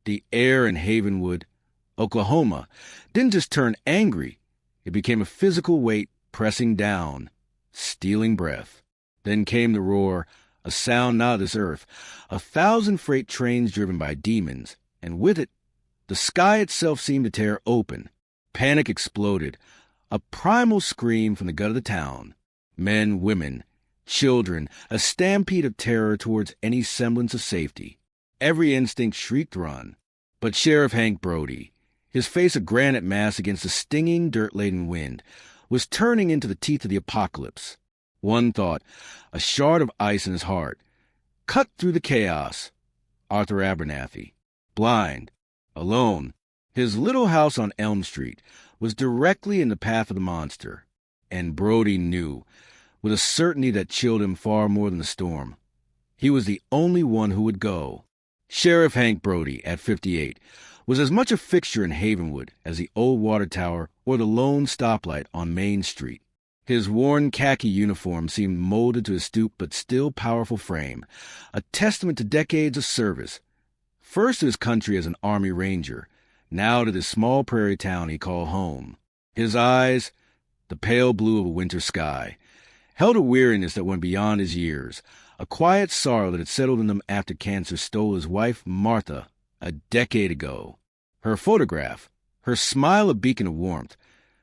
The air in Havenwood, Oklahoma, didn't just turn angry. It became a physical weight pressing down, stealing breath. Then came the roar, a sound not of this earth, 1,000 freight trains driven by demons, and with it, the sky itself seemed to tear open. Panic exploded, a primal scream from the gut of the town. Men, women, children, a stampede of terror towards any semblance of safety. Every instinct shrieked run. But Sheriff Hank Brody, his face a granite mass against the stinging, dirt-laden wind, was turning into the teeth of the apocalypse. One thought, a shard of ice in his heart, cut through the chaos. Arthur Abernathy, blind, alone, his little house on Elm Street, was directly in the path of the monster. And Brody knew, with a certainty that chilled him far more than the storm. He was the only one who would go. Sheriff Hank Brody, at 58, was as much a fixture in Havenwood as the old water tower or the lone stoplight on Main Street. His worn khaki uniform seemed molded to his stooped but still powerful frame, a testament to decades of service. First to his country as an Army Ranger, now to this small prairie town he called home. His eyes, the pale blue of a winter sky, held a weariness that went beyond his years, a quiet sorrow that had settled in him after cancer stole his wife, Martha, a decade ago. Her photograph, her smile a beacon of warmth,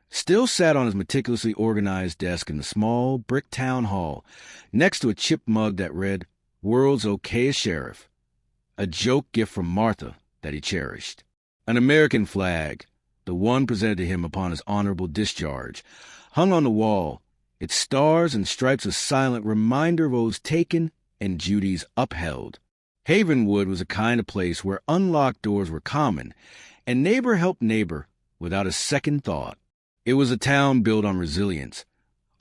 still sat on his meticulously organized desk in the small brick town hall, next to a chipped mug that read, "World's Okayest Sheriff," a joke gift from Martha that he cherished. An American flag, the one presented to him upon his honorable discharge, hung on the wall, its stars and stripes a silent reminder of oaths taken and duties upheld. Havenwood was a kind of place where unlocked doors were common, and neighbor helped neighbor without a second thought. It was a town built on resilience,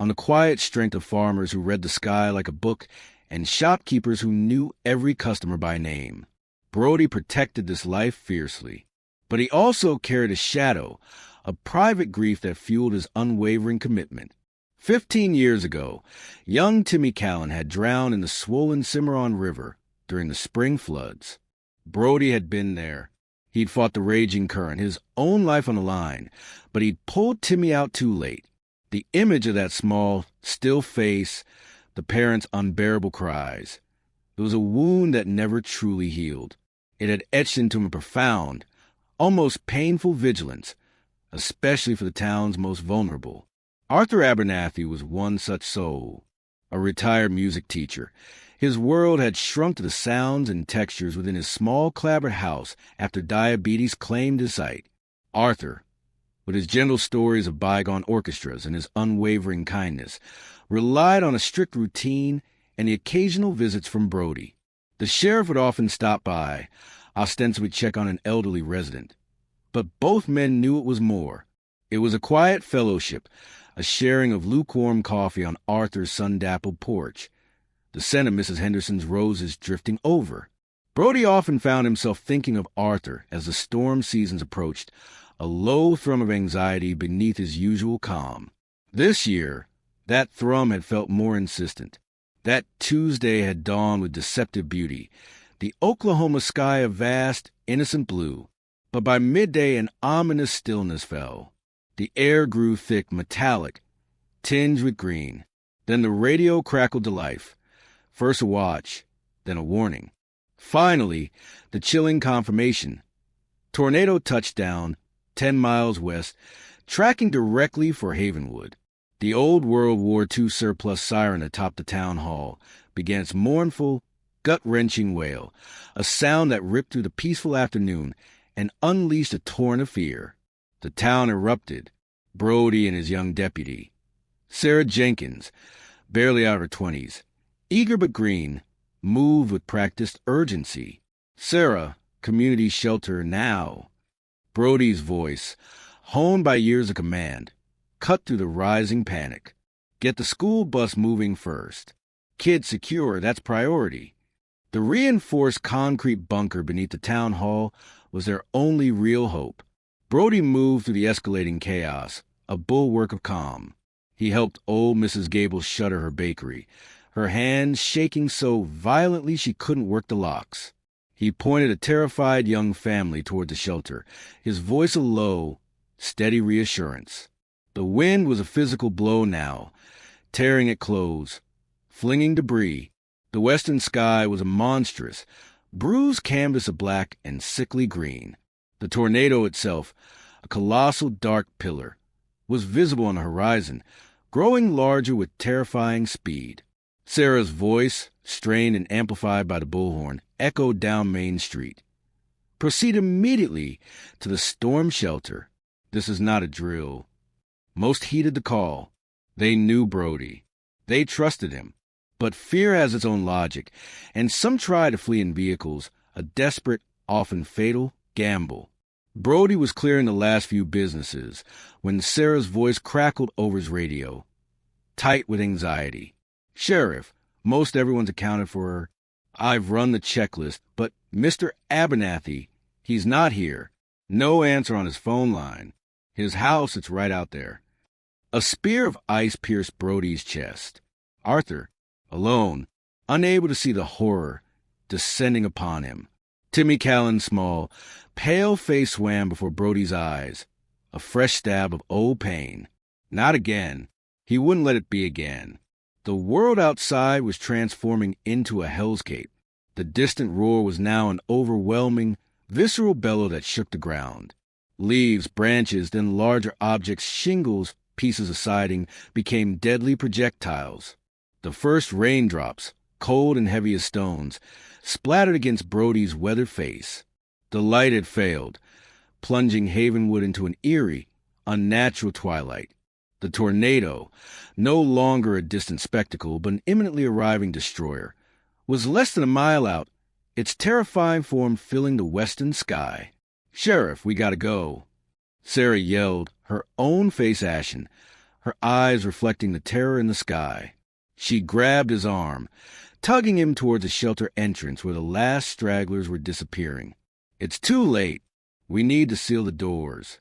on the quiet strength of farmers who read the sky like a book and shopkeepers who knew every customer by name. Brody protected this life fiercely, but he also carried a shadow, a private grief that fueled his unwavering commitment. 15 years ago, young Timmy Callan had drowned in the swollen Cimarron River during the spring floods. Brody had been there. He'd fought the raging current, his own life on the line, but he'd pulled Timmy out too late. The image of that small, still face, the parents' unbearable cries. It was a wound that never truly healed. It had etched into him a profound, almost painful vigilance, especially for the town's most vulnerable. Arthur Abernathy was one such soul, a retired music teacher. His world had shrunk to the sounds and textures within his small clapboard house after diabetes claimed his sight. Arthur, with his gentle stories of bygone orchestras and his unwavering kindness, relied on a strict routine and the occasional visits from Brody. The sheriff would often stop by, ostensibly check on an elderly resident. But both men knew it was more. It was a quiet fellowship, a sharing of lukewarm coffee on Arthur's sun-dappled porch, the scent of Mrs. Henderson's roses drifting over. Brody often found himself thinking of Arthur as the storm seasons approached, a low thrum of anxiety beneath his usual calm. This year, that thrum had felt more insistent. That Tuesday had dawned with deceptive beauty, the Oklahoma sky a vast, innocent blue. But by midday an ominous stillness fell. The air grew thick, metallic, tinged with green. Then the radio crackled to life. First a watch, then a warning. Finally, the chilling confirmation. Tornado touchdown, 10 miles west, tracking directly for Havenwood. The old World War II surplus siren atop the town hall began its mournful, gut-wrenching wail, a sound that ripped through the peaceful afternoon and unleashed a torrent of fear. The town erupted. Brody and his young deputy, Sarah Jenkins, barely out of her 20s, eager but green, moved with practiced urgency. Sarah, community shelter now. Brody's voice, honed by years of command, cut through the rising panic. Get the school bus moving first. Kids secure, that's priority. The reinforced concrete bunker beneath the town hall was their only real hope. Brody moved through the escalating chaos, a bulwark of calm. He helped old Mrs. Gable shutter her bakery, her hands shaking so violently she couldn't work the locks. He pointed a terrified young family toward the shelter, his voice a low, steady reassurance. The wind was a physical blow now, tearing at clothes, flinging debris. The western sky was a monstrous, bruised canvas of black and sickly green. The tornado itself, a colossal dark pillar, was visible on the horizon, growing larger with terrifying speed. Sarah's voice, strained and amplified by the bullhorn, echoed down Main Street. Proceed immediately to the storm shelter. This is not a drill. Most heeded the call. They knew Brody. They trusted him. But fear has its own logic, and some try to flee in vehicles, a desperate, often fatal, gamble. Brody was clearing the last few businesses when Sarah's voice crackled over his radio, tight with anxiety. "Sheriff, most everyone's accounted for her. I've run the checklist, but Mr. Abernathy, he's not here. No answer on his phone line. His house, it's right out there." A spear of ice pierced Brody's chest. Arthur, alone, unable to see the horror descending upon him. Timmy Callan's small, pale face swam before Brody's eyes, a fresh stab of old pain. Not again. He wouldn't let it be again. The world outside was transforming into a hellscape. The distant roar was now an overwhelming, visceral bellow that shook the ground. Leaves, branches, then larger objects, shingles, pieces of siding, became deadly projectiles. The first raindrops, cold and heavy as stones, splattered against Brody's weathered face. The light had failed, plunging Havenwood into an eerie, unnatural twilight. The tornado, no longer a distant spectacle, but an imminently arriving destroyer, was less than a mile out, its terrifying form filling the western sky. "Sheriff, we gotta go," Sarah yelled, her own face ashen, her eyes reflecting the terror in the sky. She grabbed his arm, tugging him towards the shelter entrance where the last stragglers were disappearing. "It's too late. We need to seal the doors."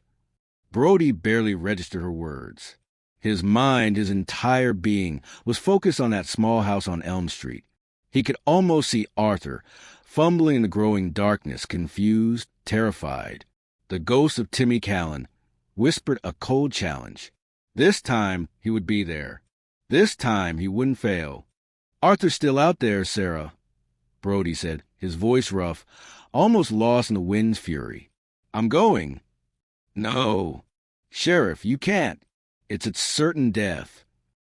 Brody barely registered her words. His mind, his entire being, was focused on that small house on Elm Street. He could almost see Arthur, fumbling in the growing darkness, confused, terrified. The ghost of Timmy Callan whispered a cold challenge. This time he would be there. This time he wouldn't fail. "Arthur's still out there, Sarah," Brody said, his voice rough, almost lost in the wind's fury. "I'm going." "No. Sheriff, you can't. It's its certain death."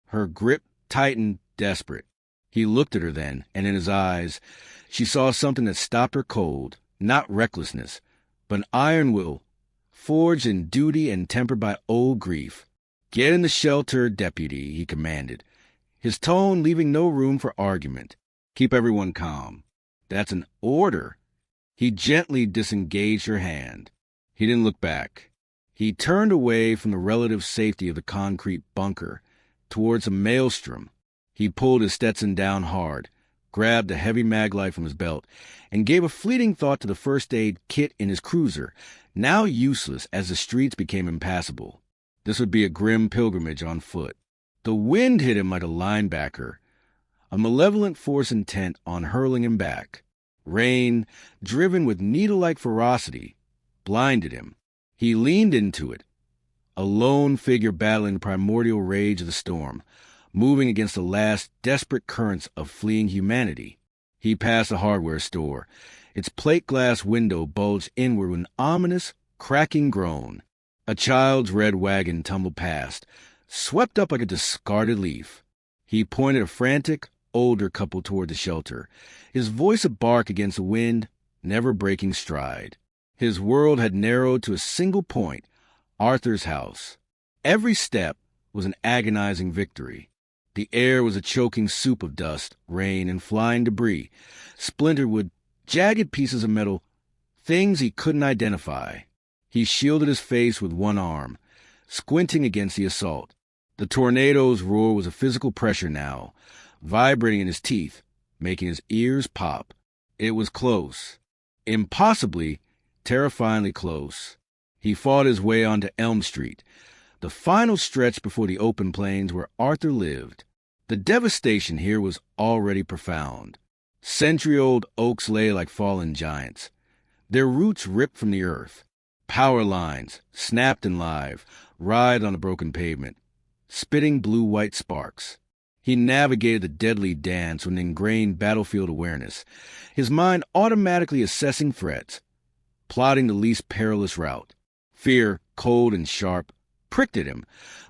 Her grip tightened, desperate. He looked at her then, and in his eyes, she saw something that stopped her cold, not recklessness, but an iron will, forged in duty and tempered by old grief. "Get in the shelter, deputy," he commanded, his tone leaving no room for argument. "Keep everyone calm. That's an order." He gently disengaged her hand. He didn't look back. He turned away from the relative safety of the concrete bunker towards a maelstrom. He pulled his Stetson down hard, grabbed a heavy maglite from his belt, and gave a fleeting thought to the first aid kit in his cruiser, now useless as the streets became impassable. This would be a grim pilgrimage on foot. The wind hit him like a linebacker, a malevolent force intent on hurling him back. Rain, driven with needle-like ferocity, blinded him. He leaned into it, a lone figure battling the primordial rage of the storm, moving against the last desperate currents of fleeing humanity. He passed a hardware store. Its plate glass window bulged inward with an ominous, cracking groan. A child's red wagon tumbled past, swept up like a discarded leaf. He pointed a frantic, older couple toward the shelter, his voice a bark against the wind, never breaking stride. His world had narrowed to a single point, Arthur's house. Every step was an agonizing victory. The air was a choking soup of dust, rain, and flying debris, splintered with jagged pieces of metal, things he couldn't identify. He shielded his face with one arm, squinting against the assault. The tornado's roar was a physical pressure now, vibrating in his teeth, making his ears pop. It was close. Impossibly, terrifyingly close. He fought his way onto Elm Street, the final stretch before the open plains where Arthur lived. The devastation here was already profound. Century-old oaks lay like fallen giants, their roots ripped from the earth. Power lines, snapped and live, writhed on the broken pavement, spitting blue-white sparks. He navigated the deadly dance with an ingrained battlefield awareness, his mind automatically assessing threats, plotting the least perilous route. Fear, cold and sharp, pricked at him,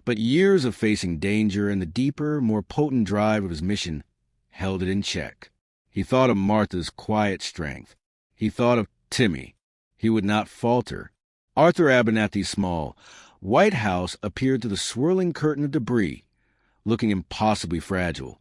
but years of facing danger and the deeper, more potent drive of his mission held it in check. He thought of Martha's quiet strength. He thought of Timmy. He would not falter. Arthur Abernathy's small, white house appeared through the swirling curtain of debris, looking impossibly fragile,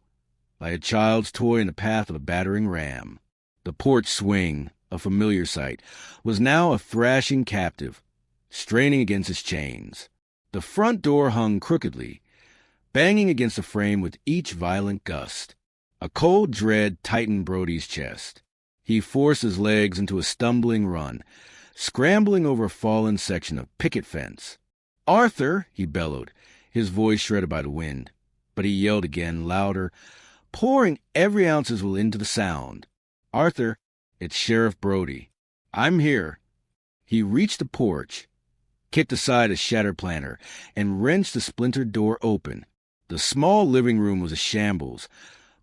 like a child's toy in the path of a battering ram. The porch swing, a familiar sight, was now a thrashing captive, straining against its chains. The front door hung crookedly, banging against the frame with each violent gust. A cold dread tightened Brody's chest. He forced his legs into a stumbling run, scrambling over a fallen section of picket fence. "Arthur!" he bellowed, his voice shredded by the wind. But he yelled again, louder, pouring every ounce of his will into the sound. "Arthur, it's Sheriff Brody. I'm here." He reached the porch, kicked aside a shattered planter, and wrenched the splintered door open. The small living room was a shambles,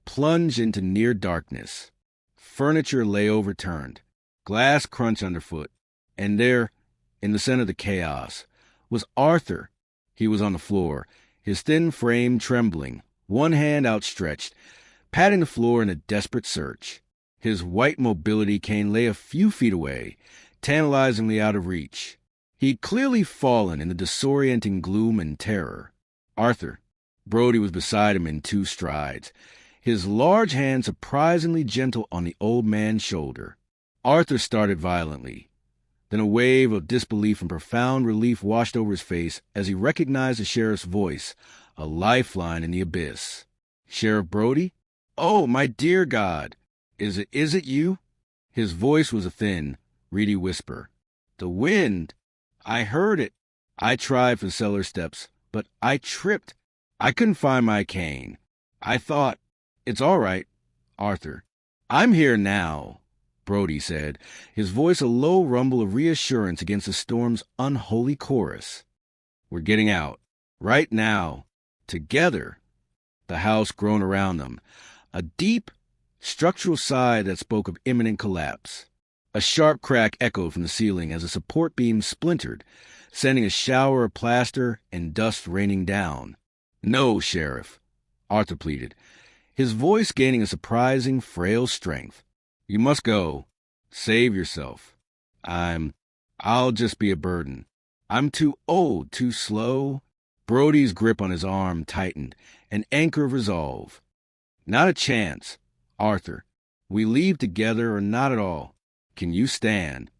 plunged into near darkness. Furniture lay overturned, glass crunched underfoot, and there, in the center of the chaos, was Arthur. He was on the floor, his thin frame trembling, one hand outstretched, patting the floor in a desperate search. His white mobility cane lay a few feet away, tantalizingly out of reach. He'd clearly fallen in the disorienting gloom and terror. Arthur. Brody was beside him in 2 strides, his large hand surprisingly gentle on the old man's shoulder. Arthur started violently. Then a wave of disbelief and profound relief washed over his face as he recognized the sheriff's voice, a lifeline in the abyss. "Sheriff Brody? Oh, my dear God! Is it you?" His voice was a thin, reedy whisper. "The wind! I heard it. I tried for the cellar steps, but I tripped. I couldn't find my cane. I thought, it's all right, Arthur." "I'm here now," Brody said, his voice a low rumble of reassurance against the storm's unholy chorus. "We're getting out. Right now. Together." The house groaned around them, a deep, structural sigh that spoke of imminent collapse. A sharp crack echoed from the ceiling as a support beam splintered, sending a shower of plaster and dust raining down. "No, Sheriff," Arthur pleaded, his voice gaining a surprising, frail strength. "You must go. Save yourself. I'll just be a burden. I'm too old, too slow." Brody's grip on his arm tightened, an anchor of resolve. "Not a chance, Arthur. We leave together or not at all. Can you stand?"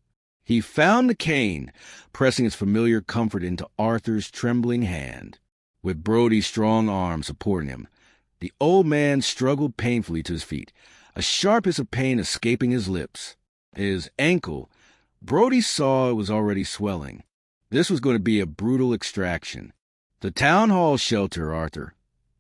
He found the cane, pressing its familiar comfort into Arthur's trembling hand. With Brody's strong arm supporting him, the old man struggled painfully to his feet, a sharp hiss of pain escaping his lips. His ankle, Brody saw it was already swelling. This was going to be a brutal extraction. "The town hall shelter, Arthur,"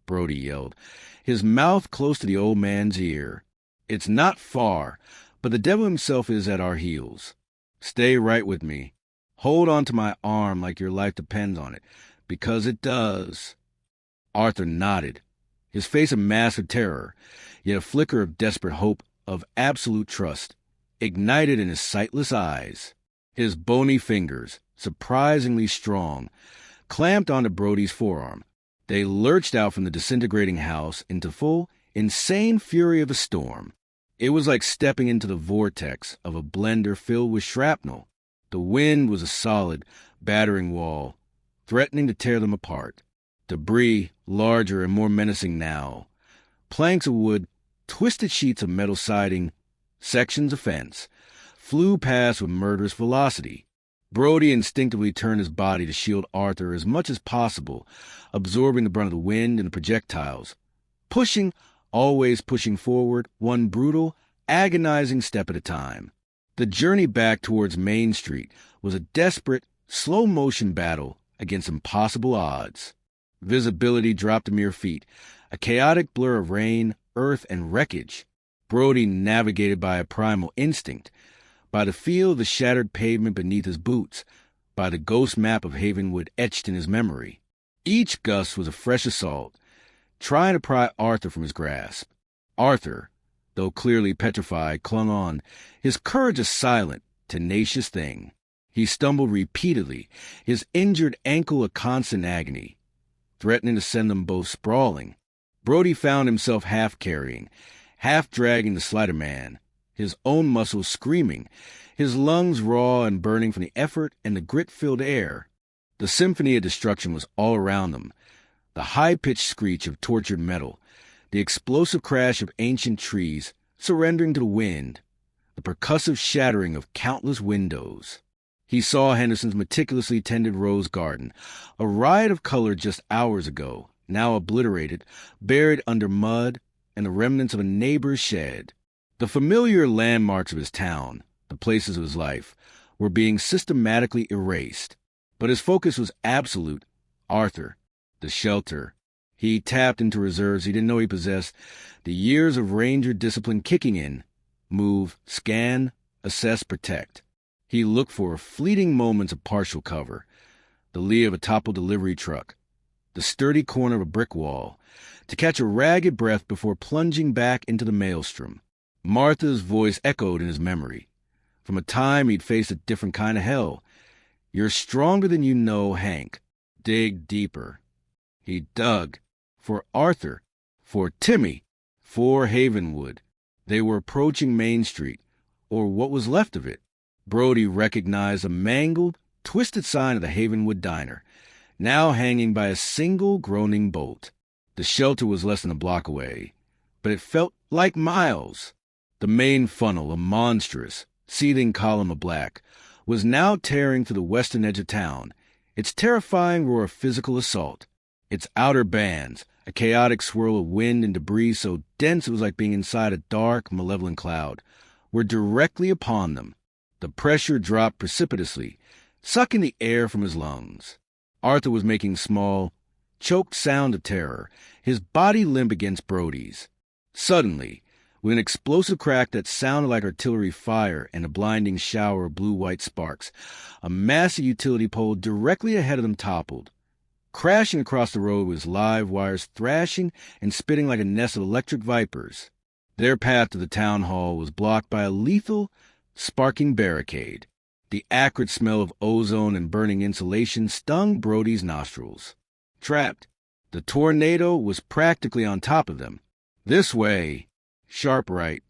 Brody yelled, his mouth close to the old man's ear. "It's not far, but the devil himself is at our heels. Stay right with me. Hold on to my arm like your life depends on it, because it does." Arthur nodded, his face a mask of terror, yet a flicker of desperate hope, of absolute trust, ignited in his sightless eyes. His bony fingers, surprisingly strong, clamped onto Brody's forearm. They lurched out from the disintegrating house into full, insane fury of a storm. It was like stepping into the vortex of a blender filled with shrapnel. The wind was a solid, battering wall, threatening to tear them apart. Debris, larger and more menacing now. Planks of wood, twisted sheets of metal siding, sections of fence, flew past with murderous velocity. Brody instinctively turned his body to shield Arthur as much as possible, absorbing the brunt of the wind and the projectiles. Pushing, always pushing forward, one brutal, agonizing step at a time. The journey back towards Main Street was a desperate, slow-motion battle against impossible odds. Visibility dropped to mere feet, a chaotic blur of rain, earth, and wreckage. Brody navigated by a primal instinct, by the feel of the shattered pavement beneath his boots, by the ghost map of Havenwood etched in his memory. Each gust was a fresh assault, trying to pry Arthur from his grasp. Arthur, though clearly petrified, clung on, his courage a silent, tenacious thing. He stumbled repeatedly, his injured ankle a constant agony, threatening to send them both sprawling. Brody found himself half-carrying, half-dragging the slighter man, his own muscles screaming, his lungs raw and burning from the effort and the grit-filled air. The symphony of destruction was all around them, the high-pitched screech of tortured metal, the explosive crash of ancient trees surrendering to the wind, the percussive shattering of countless windows. He saw Henderson's meticulously tended rose garden, a riot of color just hours ago, now obliterated, buried under mud and the remnants of a neighbor's shed. The familiar landmarks of his town, the places of his life, were being systematically erased. But his focus was absolute. Arthur, the shelter. He tapped into reserves he didn't know he possessed, the years of ranger discipline kicking in. Move, scan, assess, protect. He looked for fleeting moments of partial cover, the lee of a toppled delivery truck, the sturdy corner of a brick wall, to catch a ragged breath before plunging back into the maelstrom. Martha's voice echoed in his memory. From a time he'd faced a different kind of hell. You're stronger than you know, Hank. Dig deeper. He dug. For Arthur. For Timmy. For Havenwood. They were approaching Main Street, or what was left of it. Brody recognized a mangled, twisted sign of the Havenwood diner, now hanging by a single groaning bolt. The shelter was less than a block away, but it felt like miles. The main funnel, a monstrous, seething column of black, was now tearing through the western edge of town, its terrifying roar of physical assault. Its outer bands, a chaotic swirl of wind and debris so dense it was like being inside a dark, malevolent cloud, were directly upon them. The pressure dropped precipitously, sucking the air from his lungs. Arthur was making small, choked sound of terror, his body limp against Brody's. Suddenly, with an explosive crack that sounded like artillery fire and a blinding shower of blue-white sparks, a massive utility pole directly ahead of them toppled, crashing across the road with live wires thrashing and spitting like a nest of electric vipers. Their path to the town hall was blocked by a lethal, sparking barricade. The acrid smell of ozone and burning insulation stung Brody's nostrils. Trapped, the tornado was practically on top of them. This way, sharp right,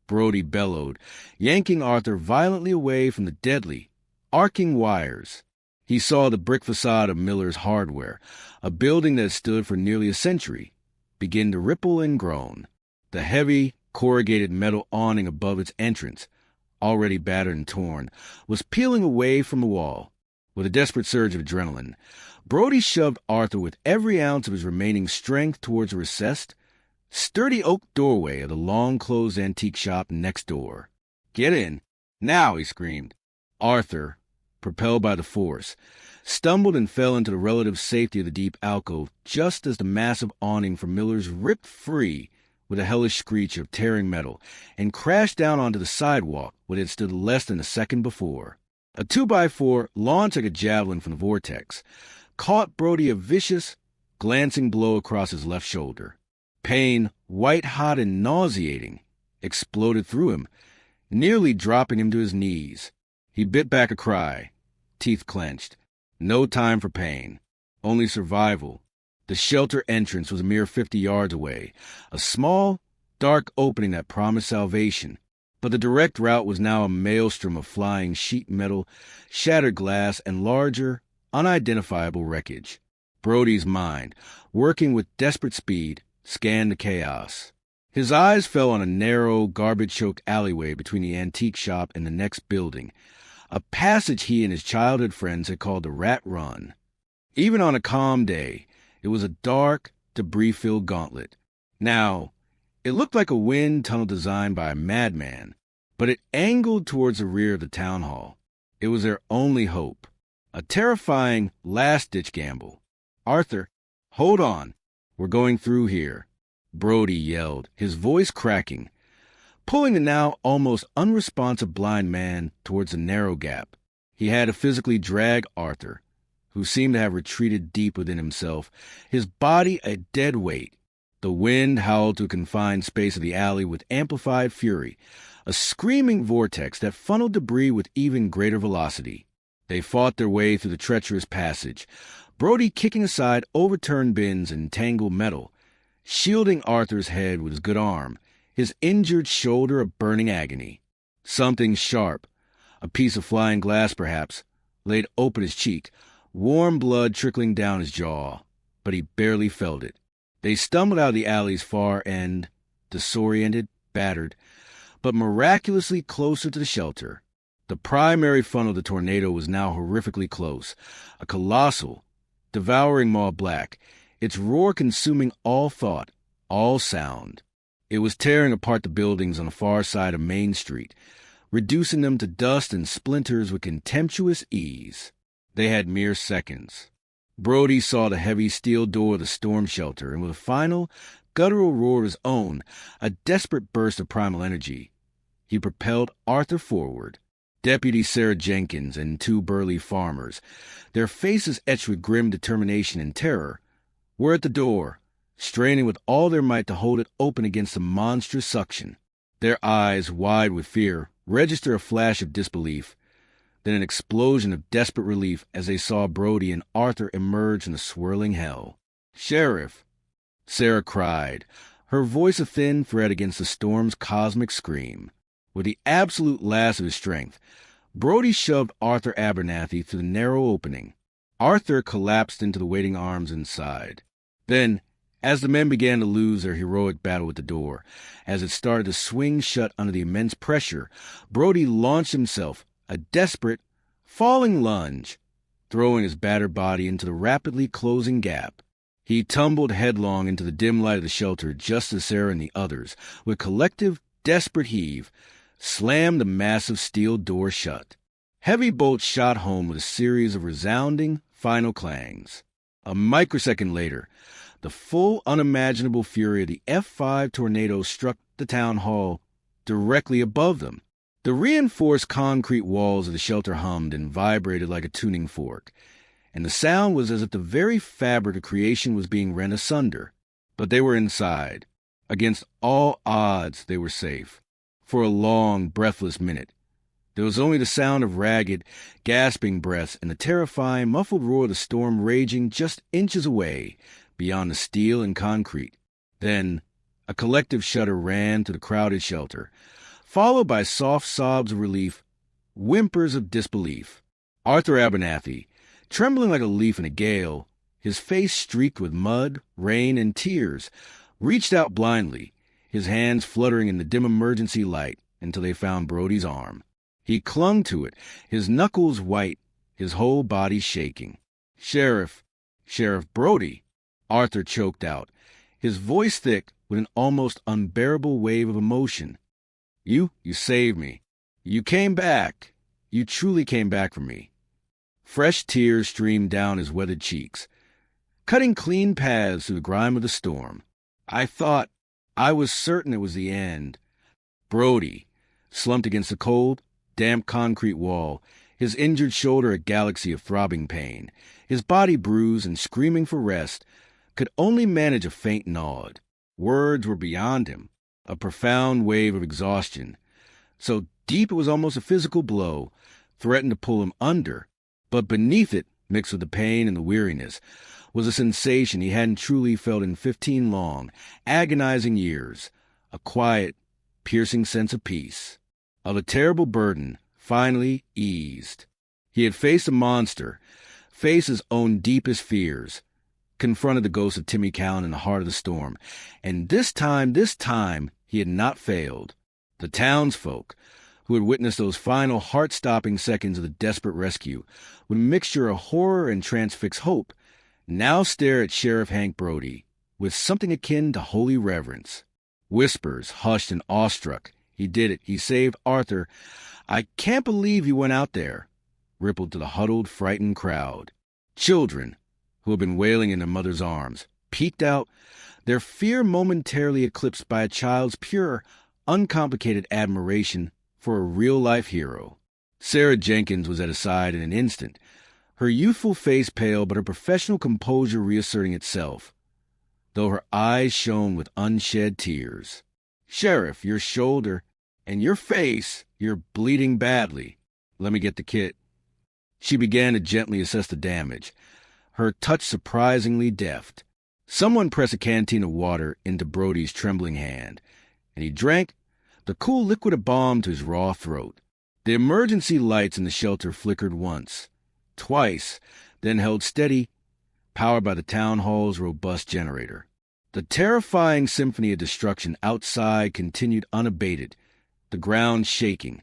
Brody bellowed, yanking Arthur violently away from the deadly, arcing wires. He saw the brick facade of Miller's Hardware, a building that had stood for nearly a century, begin to ripple and groan. The heavy, corrugated metal awning above its entrance, already battered and torn, was peeling away from the wall. With a desperate surge of adrenaline, Brody shoved Arthur with every ounce of his remaining strength towards the recessed, sturdy oak doorway of the long-closed antique shop next door. "Get in, now!" he screamed. Arthur, propelled by the force, stumbled and fell into the relative safety of the deep alcove just as the massive awning from Miller's ripped free with a hellish screech of tearing metal and crashed down onto the sidewalk where it had stood less than a second before. A 2x4, launched like a javelin from the vortex, caught Brody a vicious, glancing blow across his left shoulder. Pain, white-hot and nauseating, exploded through him, nearly dropping him to his knees. He bit back a cry, teeth clenched. No time for pain, only survival. The shelter entrance was a mere 50 yards away, a small, dark opening that promised salvation. But the direct route was now a maelstrom of flying sheet metal, shattered glass, and larger, unidentifiable wreckage. Brody's mind, working with desperate speed, scanned the chaos. His eyes fell on a narrow, garbage-choked alleyway between the antique shop and the next building, a passage he and his childhood friends had called the Rat Run. Even on a calm day, it was a dark, debris-filled gauntlet. Now, it looked like a wind tunnel designed by a madman, but it angled towards the rear of the town hall. It was their only hope. A terrifying, last-ditch gamble. "Arthur, hold on. We're going through here," Brody yelled, his voice cracking. pulling the now almost unresponsive blind man towards the narrow gap. He had to physically drag Arthur, who seemed to have retreated deep within himself, his body a dead weight. The wind howled to a confined space of the alley with amplified fury, a screaming vortex that funneled debris with even greater velocity. They fought their way through the treacherous passage, Brody kicking aside overturned bins and tangled metal, shielding Arthur's head with his good arm, his injured shoulder a burning agony. Something sharp, a piece of flying glass perhaps, laid open his cheek, warm blood trickling down his jaw, but he barely felt it. They stumbled out of the alley's far end, disoriented, battered, but miraculously closer to the shelter. The primary funnel of the tornado was now horrifically close, a colossal, devouring maw of black, its roar consuming all thought, all sound. It was tearing apart the buildings on the far side of Main Street, reducing them to dust and splinters with contemptuous ease. They had mere seconds. Brody saw the heavy steel door of the storm shelter, and with a final, guttural roar of his own, a desperate burst of primal energy, he propelled Arthur forward. Deputy Sarah Jenkins and two burly farmers, their faces etched with grim determination and terror, were at the door, straining with all their might to hold it open against the monstrous suction. Their eyes, wide with fear, registered a flash of disbelief, then an explosion of desperate relief as they saw Brody and Arthur emerge from the swirling hell. "Sheriff!" Sarah cried, her voice a thin thread against the storm's cosmic scream. With the absolute last of his strength, Brody shoved Arthur Abernathy through the narrow opening. Arthur collapsed into the waiting arms inside. Then, as the men began to lose their heroic battle with the door, as it started to swing shut under the immense pressure, Brody launched himself, a desperate, falling lunge, throwing his battered body into the rapidly closing gap. He tumbled headlong into the dim light of the shelter just as Sarah and the others, with collective, desperate heave, slammed the massive steel door shut. Heavy bolts shot home with a series of resounding, final clangs. A microsecond later, the full, unimaginable fury of the F5 tornado struck the town hall directly above them. The reinforced concrete walls of the shelter hummed and vibrated like a tuning fork, and the sound was as if the very fabric of creation was being rent asunder. But they were inside. Against all odds, they were safe. For a long, breathless minute, there was only the sound of ragged, gasping breaths and the terrifying, muffled roar of the storm raging just inches away beyond the steel and concrete. Then, a collective shudder ran through the crowded shelter, followed by soft sobs of relief, whimpers of disbelief. Arthur Abernathy, trembling like a leaf in a gale, his face streaked with mud, rain, and tears, reached out blindly, his hands fluttering in the dim emergency light until they found Brody's arm. He clung to it, his knuckles white, his whole body shaking. Sheriff Brody," Arthur choked out, his voice thick with an almost unbearable wave of emotion. You saved me. You came back. You truly came back for me." Fresh tears streamed down his weathered cheeks, cutting clean paths through the grime of the storm. I was certain it was the end." Brody, slumped against the cold, damp concrete wall, his injured shoulder a galaxy of throbbing pain, his body bruised and screaming for rest, could only manage a faint nod. Words were beyond him, a profound wave of exhaustion, so deep it was almost a physical blow, threatened to pull him under, but beneath it, mixed with the pain and the weariness, was a sensation he hadn't truly felt in 15 long, agonizing years, a quiet, piercing sense of peace, of a terrible burden finally eased. He had faced a monster, faced his own deepest fears, confronted the ghost of Timmy Cowan in the heart of the storm, and this time, he had not failed. The townsfolk, who had witnessed those final heart-stopping seconds of the desperate rescue, with a mixture of horror and transfixed hope, now stare at Sheriff Hank Brody with something akin to holy reverence. Whispers, hushed and awestruck, "He did it. He saved Arthur. I can't believe he went out there," rippled to the huddled, frightened crowd. Children, who had been wailing in their mother's arms, peeked out, their fear momentarily eclipsed by a child's pure, uncomplicated admiration for a real-life hero. Sarah Jenkins was at his side in an instant, her youthful face pale but her professional composure reasserting itself, though her eyes shone with unshed tears. "Sheriff, your shoulder and your face, you're bleeding badly. Let me get the kit." She began to gently assess the damage, her touch surprisingly deft. Someone pressed a canteen of water into Brody's trembling hand, and he drank the cool liquid a balm to his raw throat. The emergency lights in the shelter flickered once, twice, then held steady, powered by the town hall's robust generator. The terrifying symphony of destruction outside continued unabated, the ground shaking,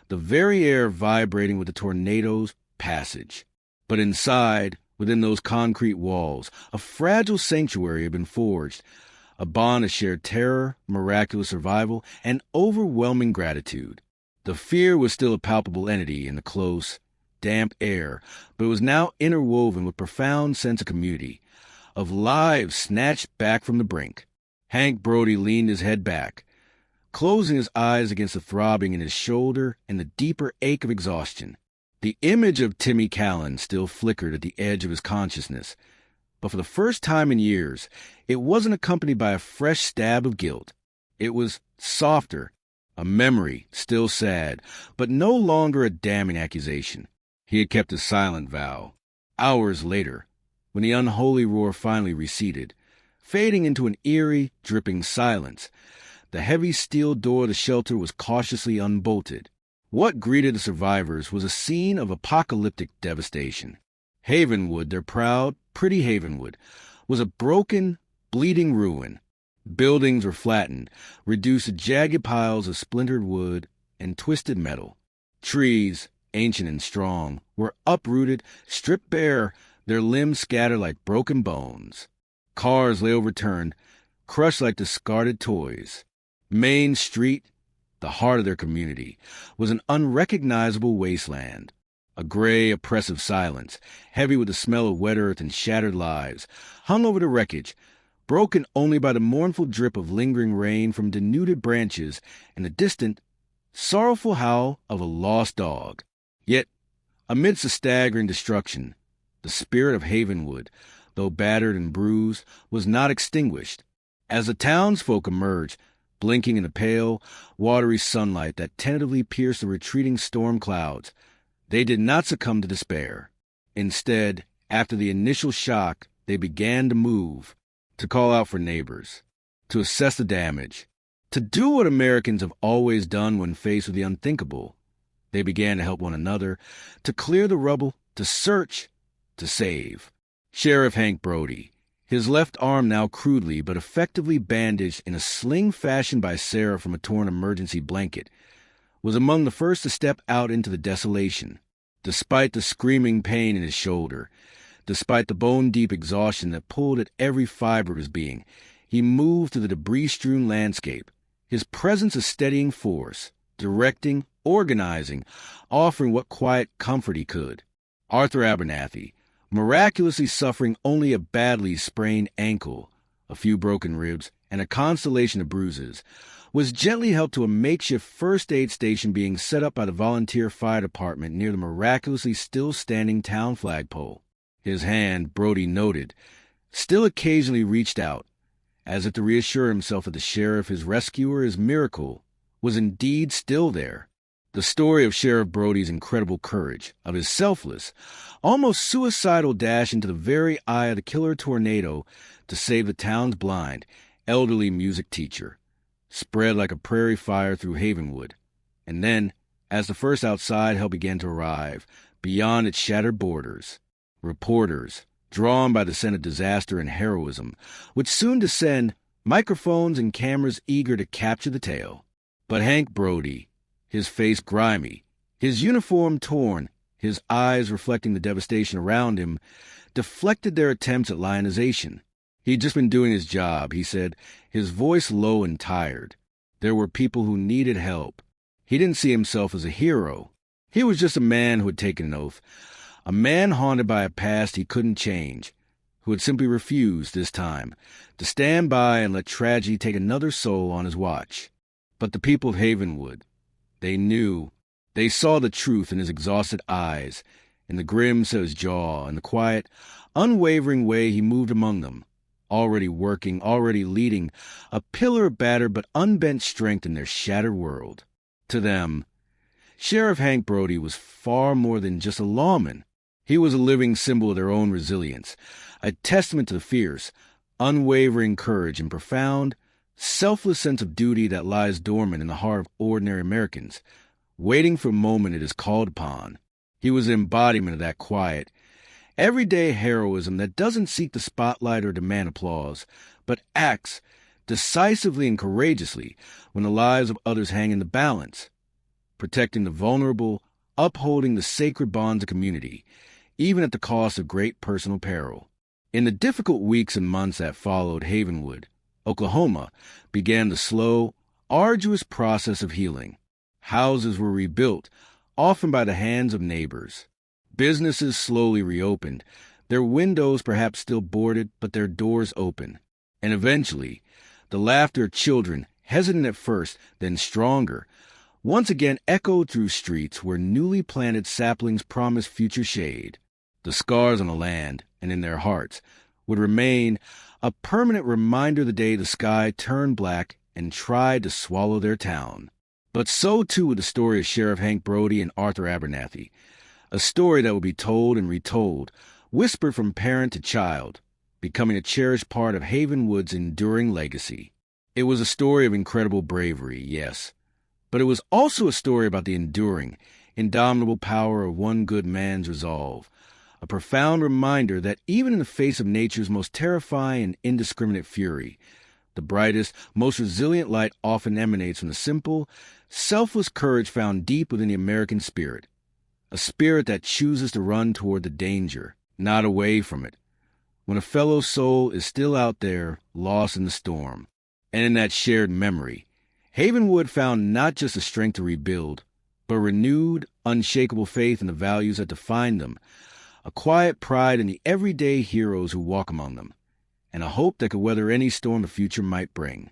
the very air vibrating with the tornado's passage. But inside, within those concrete walls, a fragile sanctuary had been forged, a bond of shared terror, miraculous survival, and overwhelming gratitude. The fear was still a palpable entity in the close, damp air, but it was now interwoven with profound sense of community, of lives snatched back from the brink. Hank Brody leaned his head back, closing his eyes against the throbbing in his shoulder and the deeper ache of exhaustion. The image of Timmy Callan still flickered at the edge of his consciousness, but for the first time in years, it wasn't accompanied by a fresh stab of guilt. It was softer, a memory, still sad, but no longer a damning accusation. He had kept his silent vow. Hours later, when the unholy roar finally receded, fading into an eerie, dripping silence, the heavy steel door of the shelter was cautiously unbolted. What greeted the survivors was a scene of apocalyptic devastation. Havenwood, their proud, pretty Havenwood, was a broken, bleeding ruin. Buildings were flattened, reduced to jagged piles of splintered wood and twisted metal. Trees, ancient and strong, were uprooted, stripped bare, their limbs scattered like broken bones. Cars lay overturned, crushed like discarded toys. Main Street, the heart of their community, was an unrecognizable wasteland. A gray, oppressive silence, heavy with the smell of wet earth and shattered lives, hung over the wreckage, broken only by the mournful drip of lingering rain from denuded branches and the distant, sorrowful howl of a lost dog. Yet, amidst the staggering destruction, the spirit of Havenwood, though battered and bruised, was not extinguished. As the townsfolk emerged, blinking in the pale, watery sunlight that tentatively pierced the retreating storm clouds, they did not succumb to despair. Instead, after the initial shock, they began to move, to call out for neighbors, to assess the damage, to do what Americans have always done when faced with the unthinkable. They began to help one another, to clear the rubble, to search, to save. Sheriff Hank Brody, his left arm now crudely but effectively bandaged in a sling fashioned by Sarah from a torn emergency blanket, was among the first to step out into the desolation. Despite the screaming pain in his shoulder, despite the bone-deep exhaustion that pulled at every fiber of his being, he moved through the debris-strewn landscape, his presence a steadying force, directing, organizing, offering what quiet comfort he could. Arthur Abernathy, miraculously suffering only a badly sprained ankle, a few broken ribs, and a constellation of bruises, was gently helped to a makeshift first-aid station being set up by the volunteer fire department near the miraculously still-standing town flagpole. His hand, Brody noted, still occasionally reached out, as if to reassure himself that the sheriff, his rescuer, his miracle, was indeed still there. The story of Sheriff Brody's incredible courage, of his selfless, almost suicidal dash into the very eye of the killer tornado to save the town's blind, elderly music teacher, spread like a prairie fire through Havenwood. And then, as the first outside help began to arrive, beyond its shattered borders, reporters, drawn by the scent of disaster and heroism, would soon descend, microphones and cameras eager to capture the tale. But Hank Brody, his face grimy, his uniform torn, his eyes reflecting the devastation around him, deflected their attempts at lionization. He'd just been doing his job, he said, his voice low and tired. There were people who needed help. He didn't see himself as a hero. He was just a man who had taken an oath, a man haunted by a past he couldn't change, who had simply refused, this time, to stand by and let tragedy take another soul on his watch. But the people of Havenwood, they knew, they saw the truth in his exhausted eyes, in the grim set of his jaw, in the quiet, unwavering way he moved among them, already working, already leading, a pillar of battered but unbent strength in their shattered world. To them, Sheriff Hank Brody was far more than just a lawman. He was a living symbol of their own resilience, a testament to the fierce, unwavering courage and profound, selfless sense of duty that lies dormant in the heart of ordinary Americans, waiting for a moment it is called upon. He was the embodiment of that quiet, everyday heroism that doesn't seek the spotlight or demand applause, but acts decisively and courageously when the lives of others hang in the balance, protecting the vulnerable, upholding the sacred bonds of community, even at the cost of great personal peril. In the difficult weeks and months that followed, Havenwood, Oklahoma, began the slow, arduous process of healing. Houses were rebuilt, often by the hands of neighbors. Businesses slowly reopened, their windows perhaps still boarded, but their doors open. And eventually, the laughter of children, hesitant at first, then stronger, once again echoed through streets where newly planted saplings promised future shade. The scars on the land, and in their hearts, would remain a permanent reminder of the day the sky turned black and tried to swallow their town. But so too would the story of Sheriff Hank Brody and Arthur Abernathy, a story that would be told and retold, whispered from parent to child, becoming a cherished part of Havenwood's enduring legacy. It was a story of incredible bravery, yes, but it was also a story about the enduring, indomitable power of one good man's resolve, a profound reminder that even in the face of nature's most terrifying and indiscriminate fury, the brightest, most resilient light often emanates from the simple, selfless courage found deep within the American spirit, a spirit that chooses to run toward the danger, not away from it, when a fellow soul is still out there, lost in the storm. And in that shared memory, Havenwood found not just the strength to rebuild, but renewed, unshakable faith in the values that define them, a quiet pride in the everyday heroes who walk among them, and a hope that could weather any storm the future might bring.